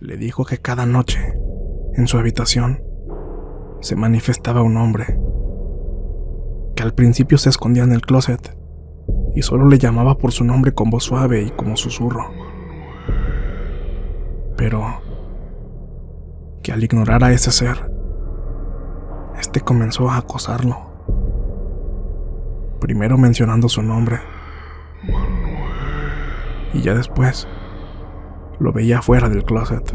le dijo que cada noche, en su habitación, se manifestaba un hombre, que al principio se escondía en el closet y solo le llamaba por su nombre con voz suave y como susurro. Pero que al ignorar a ese ser, este comenzó a acosarlo, primero mencionando su nombre, y ya después lo veía fuera del closet.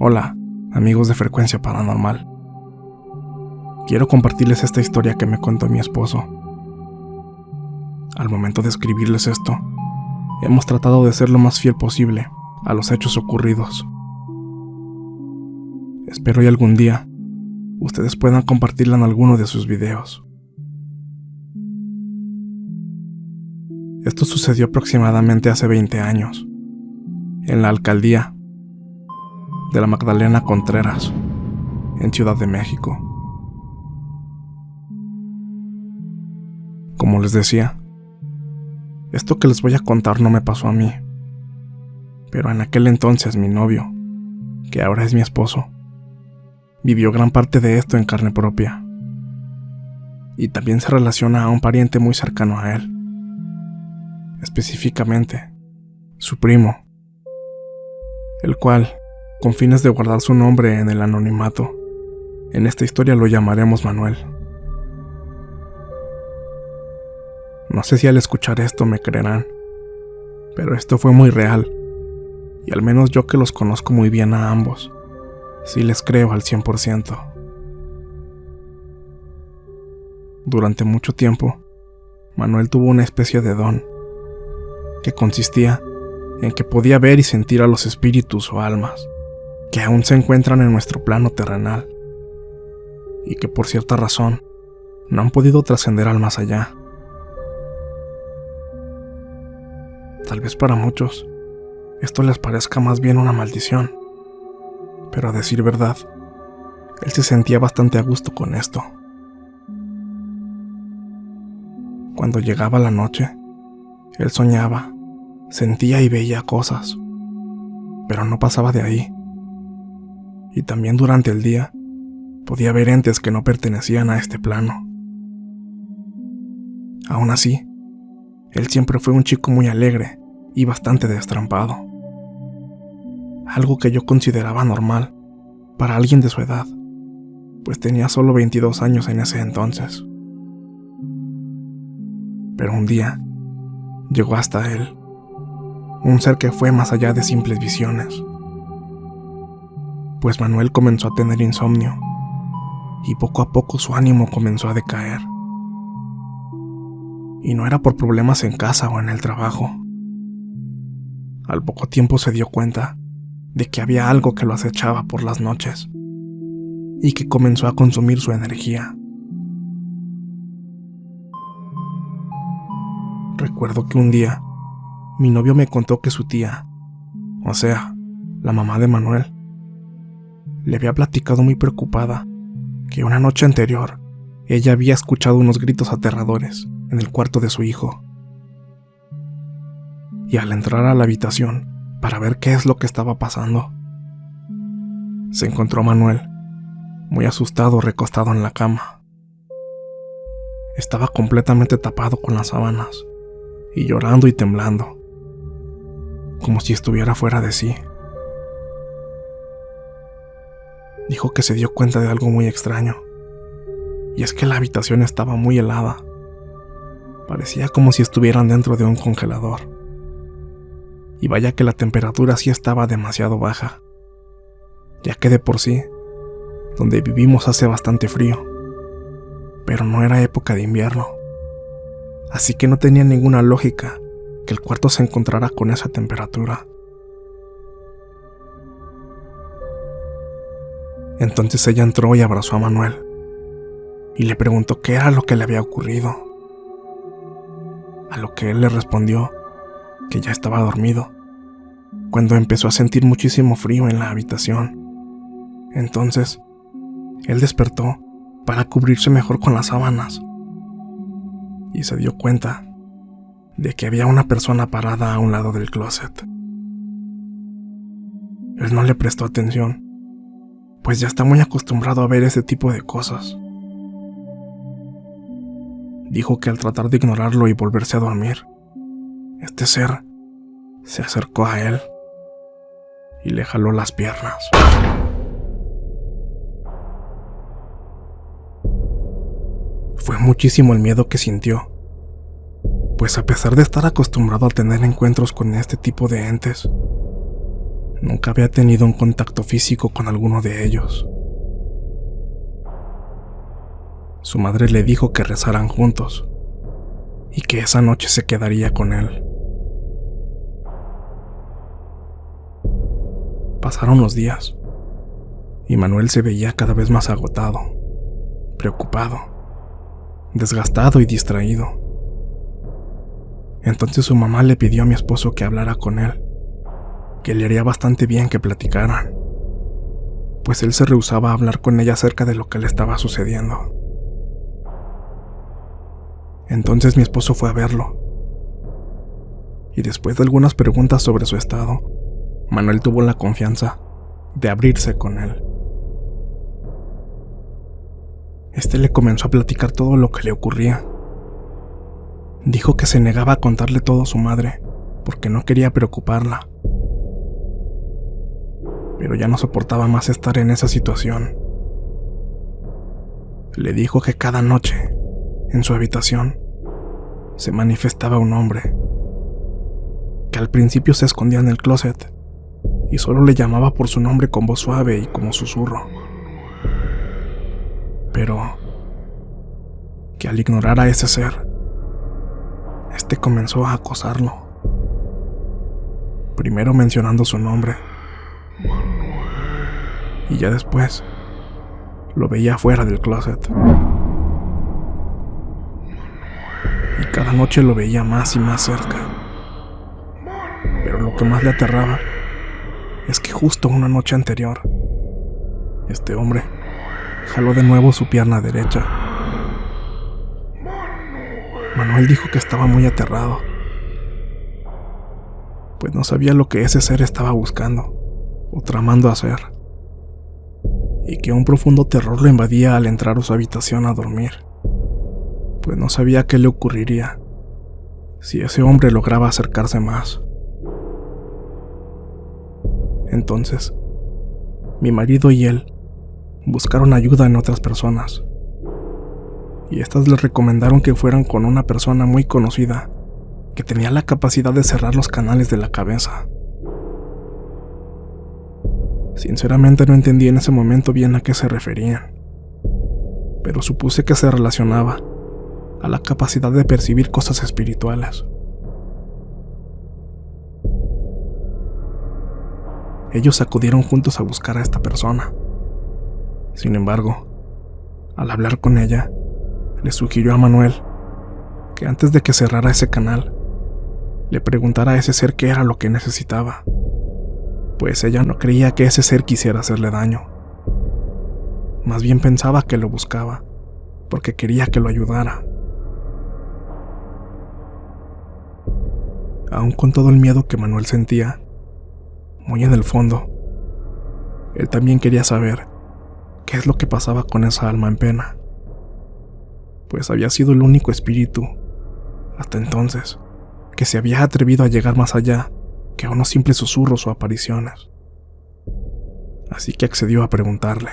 Hola, amigos de Frecuencia Paranormal. Quiero compartirles esta historia que me contó mi esposo. Al momento de escribirles esto, hemos tratado de ser lo más fiel posible a los hechos ocurridos. Espero y algún día ustedes puedan compartirla en alguno de sus videos. Esto sucedió aproximadamente hace 20 años, en la alcaldía de la Magdalena Contreras, en Ciudad de México. Como les decía, esto que les voy a contar no me pasó a mí, pero en aquel entonces mi novio, que ahora es mi esposo, vivió gran parte de esto en carne propia, y también se relaciona a un pariente muy cercano a él, específicamente su primo, el cual, con fines de guardar su nombre en el anonimato, en esta historia lo llamaremos Manuel. No sé si al escuchar esto me creerán, pero esto fue muy real, y al menos yo que los conozco muy bien a ambos, sí les creo al 100%. Durante mucho tiempo, Manuel tuvo una especie de don, que consistía en que podía ver y sentir a los espíritus o almas que aún se encuentran en nuestro plano terrenal, y que por cierta razón no han podido trascender al más allá. Tal vez para muchos esto les parezca más bien una maldición, pero a decir verdad, él se sentía bastante a gusto con esto. Cuando llegaba la noche, él soñaba, sentía y veía cosas, pero no pasaba de ahí. Y también durante el día podía ver entes que no pertenecían a este plano. Aún así, él siempre fue un chico muy alegre y bastante destrampado, algo que yo consideraba normal para alguien de su edad, pues tenía solo 22 años en ese entonces. Pero un día llegó hasta él un ser que fue más allá de simples visiones, pues Manuel comenzó a tener insomnio y poco a poco su ánimo comenzó a decaer. Y no era por problemas en casa o en el trabajo. Al poco tiempo se dio cuenta de que había algo que lo acechaba por las noches y que comenzó a consumir su energía. Recuerdo que un día mi novio me contó que su tía, o sea, la mamá de Manuel, le había platicado muy preocupada que una noche anterior ella había escuchado unos gritos aterradores en el cuarto de su hijo. Y al entrar a la habitación para ver qué es lo que estaba pasando, se encontró a Manuel, muy asustado, recostado en la cama. Estaba completamente tapado con las sábanas y llorando y temblando, como si estuviera fuera de sí. Dijo que se dio cuenta de algo muy extraño, y es que la habitación estaba muy helada. Parecía como si estuvieran dentro de un congelador. Y vaya que la temperatura sí estaba demasiado baja, ya que de por sí, donde vivimos hace bastante frío, pero no era época de invierno, así que no tenía ninguna lógica que el cuarto se encontrara con esa temperatura. Entonces ella entró y abrazó a Manuel y le preguntó qué era lo que le había ocurrido, a lo que él le respondió que ya estaba dormido, cuando empezó a sentir muchísimo frío en la habitación. Entonces, él despertó para cubrirse mejor con las sábanas y se dio cuenta de que había una persona parada a un lado del closet. Él no le prestó atención, pues ya está muy acostumbrado a ver ese tipo de cosas. Dijo que al tratar de ignorarlo y volverse a dormir, este ser se acercó a él y le jaló las piernas. Fue muchísimo el miedo que sintió, pues a pesar de estar acostumbrado a tener encuentros con este tipo de entes, nunca había tenido un contacto físico con alguno de ellos. Su madre le dijo que rezaran juntos y que esa noche se quedaría con él. Pasaron los días y Manuel se veía cada vez más agotado, preocupado, desgastado y distraído. Entonces su mamá le pidió a mi esposo que hablara con él, que le haría bastante bien que platicaran, pues él se rehusaba a hablar con ella acerca de lo que le estaba sucediendo. Entonces mi esposo fue a verlo, y después de algunas preguntas sobre su estado, Manuel tuvo la confianza de abrirse con él. Este le comenzó a platicar todo lo que le ocurría. Dijo que se negaba a contarle todo a su madre porque no quería preocuparla, pero ya no soportaba más estar en esa situación. Le dijo que cada noche, en su habitación, se manifestaba un hombre, que al principio se escondía en el closet y solo le llamaba por su nombre con voz suave y como susurro, pero que al ignorar a ese ser, este comenzó a acosarlo, primero mencionando su nombre, y ya después lo veía fuera del closet. Y cada noche lo veía más y más cerca. Pero lo que más le aterraba es que justo una noche anterior, este hombre jaló de nuevo su pierna derecha. Manuel dijo que estaba muy aterrado, pues no sabía lo que ese ser estaba buscando o tramando hacer, y que un profundo terror lo invadía al entrar a su habitación a dormir, pues no sabía qué le ocurriría si ese hombre lograba acercarse más. Entonces, mi marido y él buscaron ayuda en otras personas, y estas les recomendaron que fueran con una persona muy conocida que tenía la capacidad de cerrar los canales de la cabeza. Sinceramente no entendí en ese momento bien a qué se referían, pero supuse que se relacionaba a la capacidad de percibir cosas espirituales. Ellos acudieron juntos a buscar a esta persona. Sin embargo, al hablar con ella, le sugirió a Manuel que antes de que cerrara ese canal, le preguntara a ese ser qué era lo que necesitaba, pues ella no creía que ese ser quisiera hacerle daño. Más bien pensaba que lo buscaba, porque quería que lo ayudara. Aún con todo el miedo que Manuel sentía, muy en el fondo, él también quería saber qué es lo que pasaba con esa alma en pena, pues había sido el único espíritu, hasta entonces, que se había atrevido a llegar más allá que a unos simples susurros o apariciones. Así que accedió a preguntarle.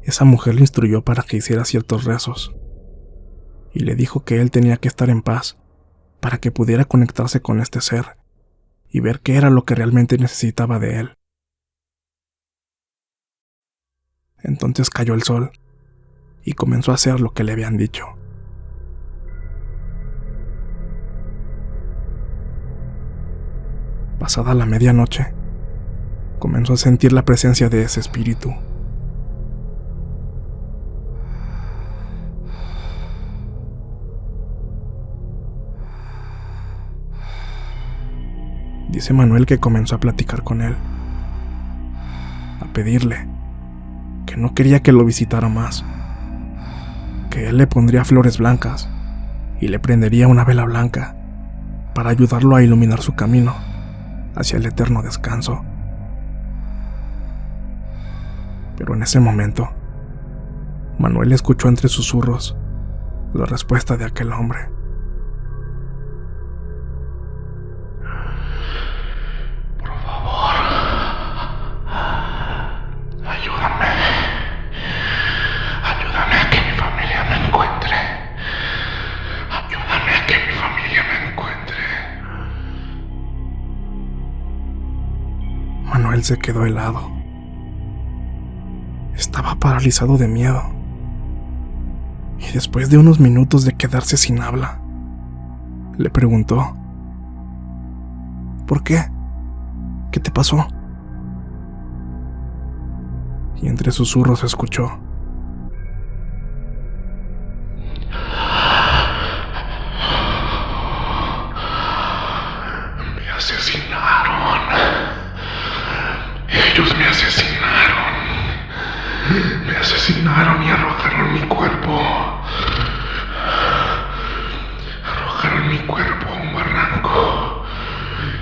Esa mujer le instruyó para que hiciera ciertos rezos, y le dijo que él tenía que estar en paz para que pudiera conectarse con este ser y ver qué era lo que realmente necesitaba de él. Entonces cayó el sol y comenzó a hacer lo que le habían dicho. Pasada la medianoche, comenzó a sentir la presencia de ese espíritu. Dice Manuel que comenzó a platicar con él, a pedirle que no quería que lo visitara más, que él le pondría flores blancas y le prendería una vela blanca para ayudarlo a iluminar su camino hacia el eterno descanso. Pero en ese momento, Manuel escuchó entre susurros la respuesta de aquel hombre. Manuel se quedó helado. Estaba paralizado de miedo. Y después de unos minutos de quedarse sin habla, le preguntó: ¿por qué? ¿Qué te pasó? Y entre susurros escuchó: me asesinaron. Ellos me asesinaron. Me asesinaron y arrojaron mi cuerpo. Arrojaron mi cuerpo a un barranco.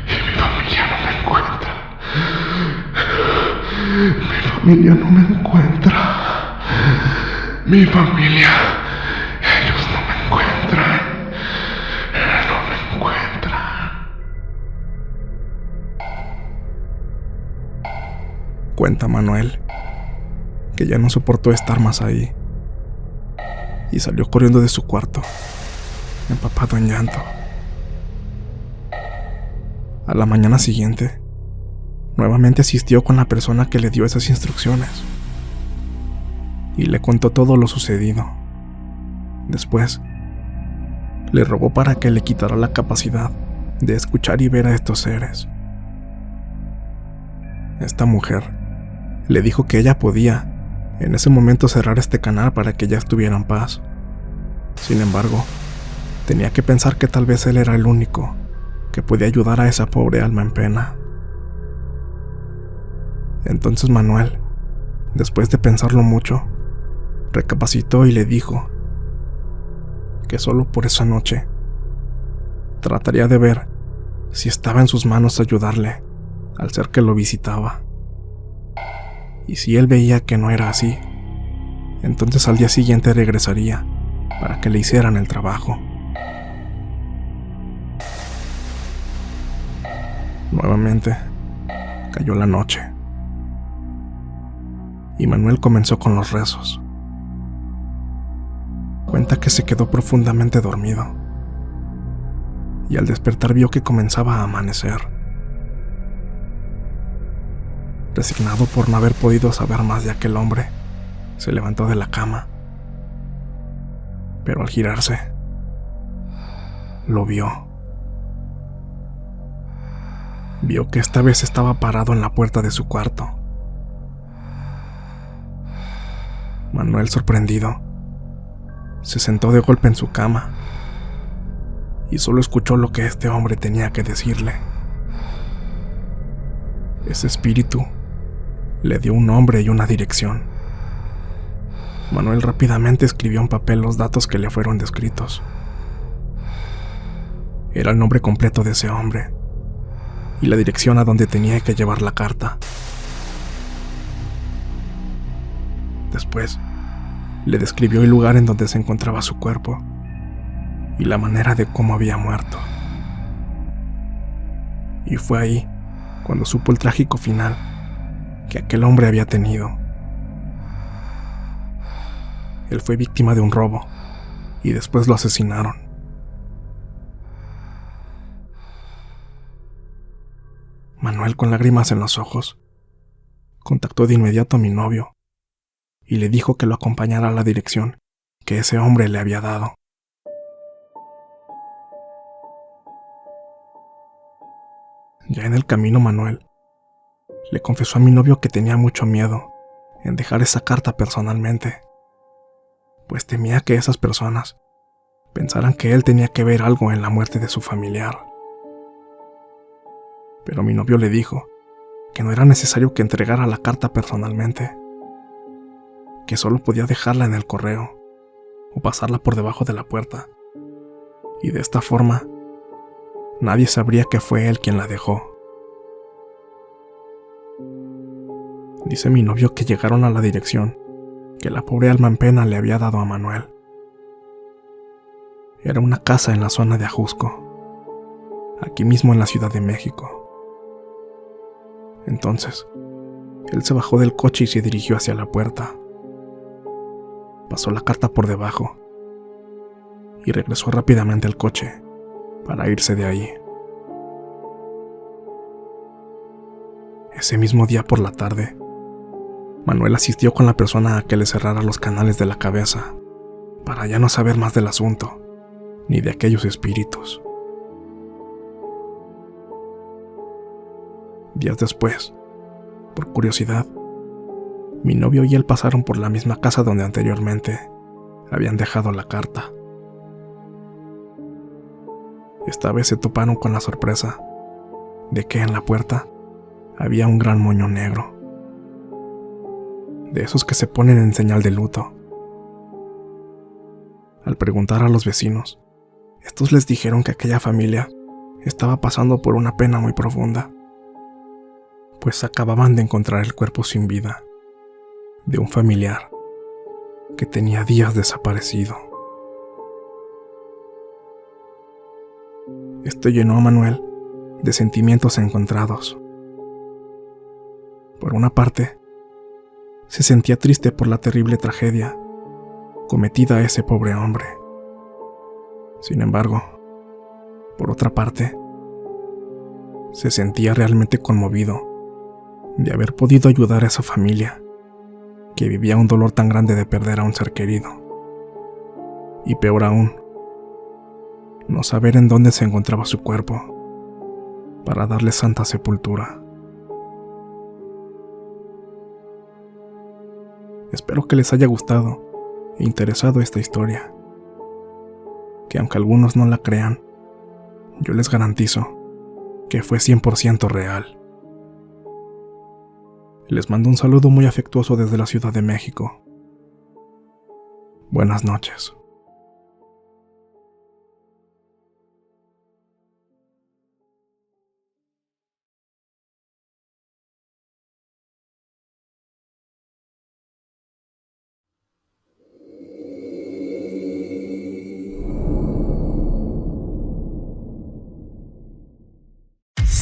Y mi familia no me encuentra. Mi familia no me encuentra. Mi familia. Ellos no me encuentran. No me encuentran. Cuenta Manuel que ya no soportó estar más ahí y salió corriendo de su cuarto, empapado en llanto. A la mañana siguiente, nuevamente asistió con la persona que le dio esas instrucciones y le contó todo lo sucedido. Después, le rogó para que le quitara la capacidad de escuchar y ver a estos seres. Esta mujer le dijo que ella podía, en ese momento, cerrar este canal para que ella estuviera en paz. Sin embargo, tenía que pensar que tal vez él era el único que podía ayudar a esa pobre alma en pena. Entonces Manuel, después de pensarlo mucho, recapacitó y le dijo que solo por esa noche trataría de ver si estaba en sus manos ayudarle al ser que lo visitaba. Y si él veía que no era así, entonces al día siguiente regresaría para que le hicieran el trabajo. Nuevamente cayó la noche y Manuel comenzó con los rezos. Cuenta que se quedó profundamente dormido y al despertar vio que comenzaba a amanecer. Resignado por no haber podido saber más de aquel hombre, se levantó de la cama. Pero al girarse, lo vio. Vio que esta vez estaba parado en la puerta de su cuarto. Manuel, sorprendido, se sentó de golpe en su cama y solo escuchó lo que este hombre tenía que decirle. Ese espíritu le dio un nombre y una dirección. Manuel rápidamente escribió en papel los datos que le fueron descritos. Era el nombre completo de ese hombre y la dirección a donde tenía que llevar la carta. Después, le describió el lugar en donde se encontraba su cuerpo y la manera de cómo había muerto. Y fue ahí cuando supo el trágico final que aquel hombre había tenido. Él fue víctima de un robo y después lo asesinaron. Manuel, con lágrimas en los ojos, contactó de inmediato a mi novio y le dijo que lo acompañara a la dirección que ese hombre le había dado. Ya en el camino, Manuel Le confesó a mi novio que tenía mucho miedo en dejar esa carta personalmente, pues temía que esas personas pensaran que él tenía que ver algo en la muerte de su familiar. Pero mi novio le dijo que no era necesario que entregara la carta personalmente, que solo podía dejarla en el correo o pasarla por debajo de la puerta, y de esta forma nadie sabría que fue él quien la dejó. Dice mi novio que llegaron a la dirección que la pobre alma en pena le había dado a Manuel. Era una casa en la zona de Ajusco, aquí mismo en la Ciudad de México. Entonces, él se bajó del coche y se dirigió hacia la puerta. Pasó la carta por debajo y regresó rápidamente al coche para irse de ahí. Ese mismo día por la tarde, Manuel asistió con la persona a que le cerrara los canales de la cabeza para ya no saber más del asunto ni de aquellos espíritus. Días después, por curiosidad, mi novio y él pasaron por la misma casa donde anteriormente habían dejado la carta. Esta vez se toparon con la sorpresa de que en la puerta había un gran moño negro, de esos que se ponen en señal de luto. Al preguntar a los vecinos, estos les dijeron que aquella familia estaba pasando por una pena muy profunda, pues acababan de encontrar el cuerpo sin vida de un familiar que tenía días desaparecido. Esto llenó a Manuel de sentimientos encontrados. Por una parte, se sentía triste por la terrible tragedia cometida a ese pobre hombre. Sin embargo, por otra parte, se sentía realmente conmovido de haber podido ayudar a esa familia que vivía un dolor tan grande de perder a un ser querido. Y peor aún, no saber en dónde se encontraba su cuerpo para darle santa sepultura. Espero que les haya gustado e interesado esta historia, que aunque algunos no la crean, yo les garantizo que fue 100% real. Les mando un saludo muy afectuoso desde la Ciudad de México. Buenas noches.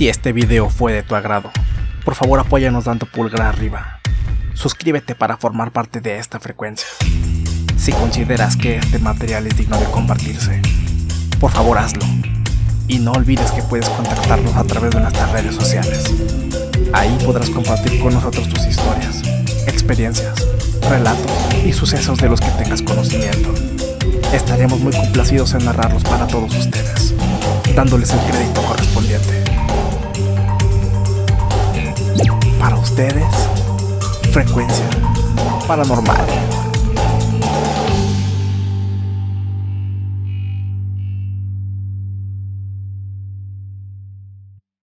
Si este video fue de tu agrado, por favor apóyanos dando pulgar arriba. Suscríbete para formar parte de esta frecuencia. Si consideras que este material es digno de compartirse, por favor hazlo. Y no olvides que puedes contactarnos a través de nuestras redes sociales. Ahí podrás compartir con nosotros tus historias, experiencias, relatos y sucesos de los que tengas conocimiento. Estaremos muy complacidos en narrarlos para todos ustedes, dándoles el crédito correspondiente. Para ustedes, Frecuencia Paranormal.